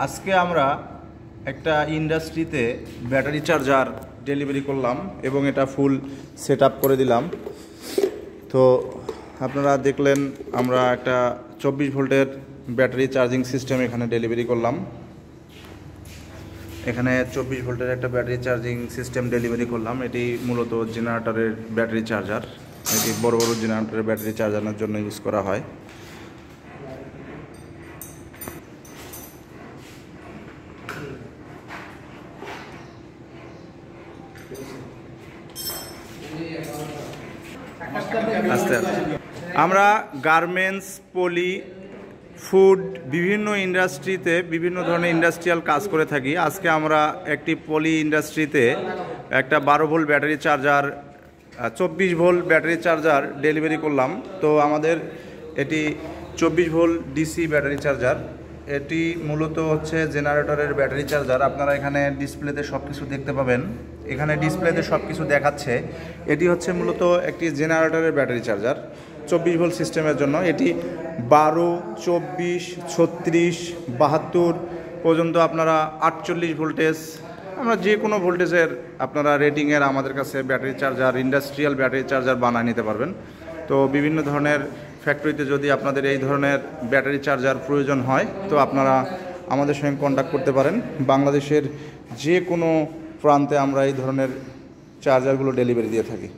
আজকে আমরা একটা ইন্ডাস্ট্রিতে ব্যাটারি চার্জার ডেলিভারি করলাম এবং এটা ফুল সেট আপ করে দিলাম। তো আপনারা দেখলেন আমরা একটা 24 ভোল্টের ব্যাটারি চার্জিং সিস্টেম এখানে ডেলিভারি করলাম। এখানে 24 ভোল্টের একটা ব্যাটারি চার্জিং সিস্টেম ডেলিভারি করলাম। এটি মূলত জেনারেটরের ব্যাটারি চার্জার। এটি বড় বড় জেনারেটরের ব্যাটারি চার্জানোর জন্য ইউজ করা হয়। আমরা গার্মেন্টস, পলি, ফুড, বিভিন্ন ইন্ডাস্ট্রিতে বিভিন্ন ধরনের ইন্ডাস্ট্রিয়াল কাজ করে থাকি। আজকে আমরা একটি পলি ইন্ডাস্ট্রিতে একটা 12 volt battery charger 24 volt battery charger delivery করলাম। তো আমাদের এটি 24 ভোল্ট ডিসি ব্যাটারি চার্জার। এটি মূলত হচ্ছে জেনারেটরের ব্যাটারি চার্জার। আপনারা এখানে ডিসপ্লেতে সব কিছু দেখতে পাবেন। এখানে ডিসপ্লেতে সব কিছু দেখাচ্ছে। এটি হচ্ছে মূলত একটি জেনারেটরের ব্যাটারি চার্জার 24 ভোল্ট সিস্টেমের জন্য। এটি 12, 24, 36, 72 পর্যন্ত আপনারা 48 ভোল্টেজ, আমরা যে কোনো ভোল্টেজের আপনারা রেটিংয়ের আমাদের কাছে battery charger, industrial battery charger বানিয়ে নিতে পারবেন। তো বিভিন্ন ধরনের ফ্যাক্টরিতে যদি আপনাদের এই ধরনের ব্যাটারি চার্জার প্রয়োজন হয় তো আপনারা আমাদের সঙ্গে কন্ট্যাক্ট করতে পারেন। বাংলাদেশের যে কোনো প্রান্তে আমরা এই ধরনের চার্জারগুলো ডেলিভারি দিয়ে থাকি।